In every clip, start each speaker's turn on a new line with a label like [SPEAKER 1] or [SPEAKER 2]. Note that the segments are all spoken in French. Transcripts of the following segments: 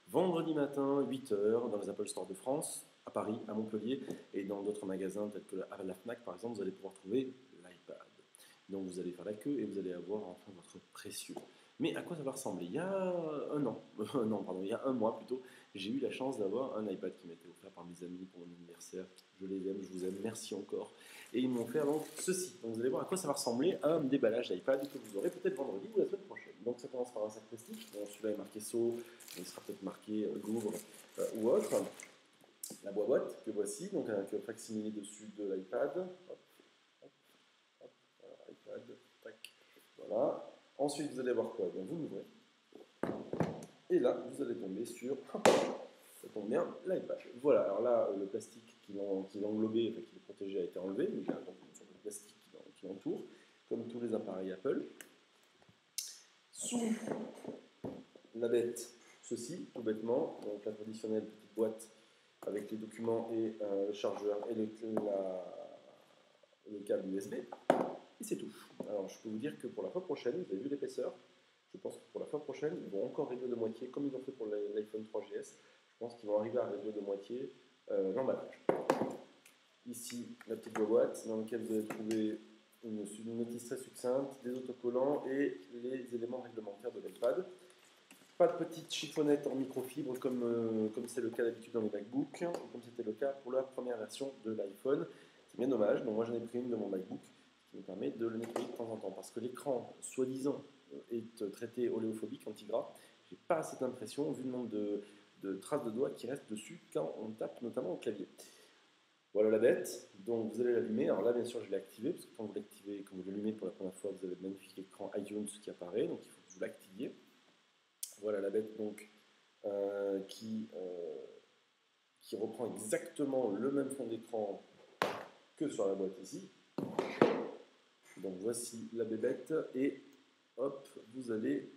[SPEAKER 1] vendredi matin, 8 heures, dans les Apple Store de France, à Paris, à Montpellier, et dans d'autres magasins tels que la Fnac par exemple, vous allez pouvoir trouver l'iPad. Donc vous allez faire la queue et vous allez avoir enfin votre précieux. Mais à quoi ça va ressembler? Il y a un an, non pardon, il y a un mois plutôt, j'ai eu la chance d'avoir un iPad qui m'a été offert par mes amis pour mon anniversaire. Je les aime, je vous aime, merci encore. Et ils m'ont fait donc ceci. Donc vous allez voir à quoi ça va ressembler un déballage d'iPad que vous aurez peut-être vendredi ou la semaine prochaine. Donc ça commence par un sac plastique. Bon, celui-là est marqué So, il sera peut-être marqué Louvre ou autre. La boîte que voici, donc avec un facsimilé dessus de l'iPad. Hop, hop, hop, voilà, iPad, tac, voilà. Ensuite, vous allez voir quoi? Bien, vous l'ouvrez. Et là, vous allez tomber sur, ça tombe bien, l'iPad. Voilà, alors là, le plastique qui l'englobait, enfin qui le protégeait, a été enlevé, mais il y a donc une sorte de plastique qui l'entoure, comme tous les appareils Apple. Sous la bête, ceci, tout bêtement, donc la traditionnelle petite boîte avec les documents et le chargeur et le câble USB. Et c'est tout. Alors, je peux vous dire que pour la fois prochaine, vous avez vu l'épaisseur, je pense que pour la fois prochaine, ils vont encore réduire de moitié, comme ils ont fait pour l'iPhone 3GS. Je pense qu'ils vont arriver à réduire de moitié l'emballage. Ici, la petite boîte dans laquelle vous allez trouver une notice très succincte, des autocollants et les éléments réglementaires de l'iPad. Pas de petite chiffonnette en microfibre comme c'est le cas d'habitude dans les MacBooks, ou comme c'était le cas pour la première version de l'iPhone. C'est bien dommage, donc moi j'en ai pris une de mon MacBook qui me permet de le nettoyer de temps en temps parce que l'écran, soi-disant, est traité oléophobique, anti-gras. J'ai pas cette impression vu le nombre de traces de doigts qui restent dessus quand on tape, notamment au clavier. Voilà la bête, donc vous allez l'allumer. Alors là, bien sûr, je l'ai activé parce que quand vous l'activez, quand vous l'allumez pour la première fois, vous avez le magnifique écran iTunes qui apparaît, donc il faut que vous l'activiez. Voilà la bête donc qui reprend exactement le même fond d'écran que sur la boîte ici. Donc voici la bébête et hop, vous allez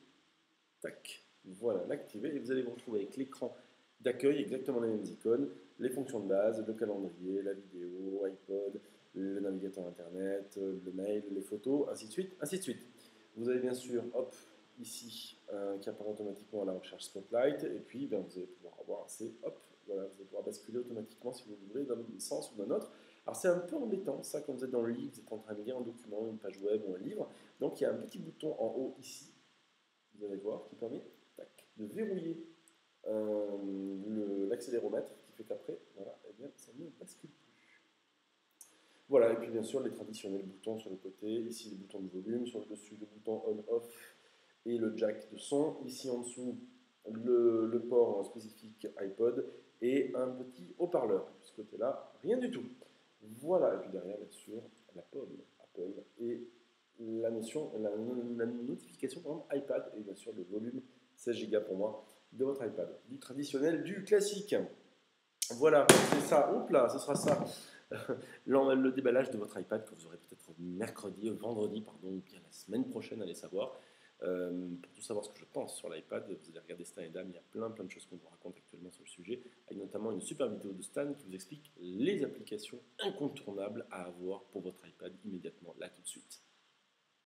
[SPEAKER 1] tac, voilà, l'activer et vous allez vous retrouver avec l'écran d'accueil, exactement les mêmes icônes, les fonctions de base, le calendrier, la vidéo, iPod, le navigateur internet, le mail, les photos, ainsi de suite, ainsi de suite. Vous avez bien sûr, hop, ici, qui apparaît automatiquement à la recherche Spotlight, et puis ben, vous allez pouvoir avoir assez, hop, voilà, vous allez pouvoir basculer automatiquement si vous voulez d'un sens ou d'un autre. Alors c'est un peu embêtant ça quand vous êtes dans le lit, vous êtes en train de lire un document, une page web ou un livre, donc il y a un petit bouton en haut ici, vous allez voir, qui permet tac, de verrouiller l'accéléromètre, qui fait qu'après, voilà, eh bien, ça ne bascule plus. Voilà, et puis bien sûr les traditionnels boutons sur le côté, ici le bouton de volume, sur le dessus le bouton on-off et le jack de son, ici en dessous le port spécifique iPod et un petit haut-parleur. De ce côté-là, rien du tout. Voilà, et puis derrière, bien sûr, la pomme Apple et la notification iPad et bien sûr le volume 16 Go pour moi de votre iPad. Du traditionnel, du classique. Voilà, c'est ça. Oups là, ce sera ça. Le déballage de votre iPad que vous aurez peut-être vendredi, pardon, ou bien la semaine prochaine, allez savoir. Pour tout savoir ce que je pense sur l'iPad, vous allez regarder Stan et Dame, il y a plein de choses qu'on vous raconte actuellement sur le sujet, avec notamment une super vidéo de Stan qui vous explique les applications incontournables à avoir pour votre iPad immédiatement, là tout de suite.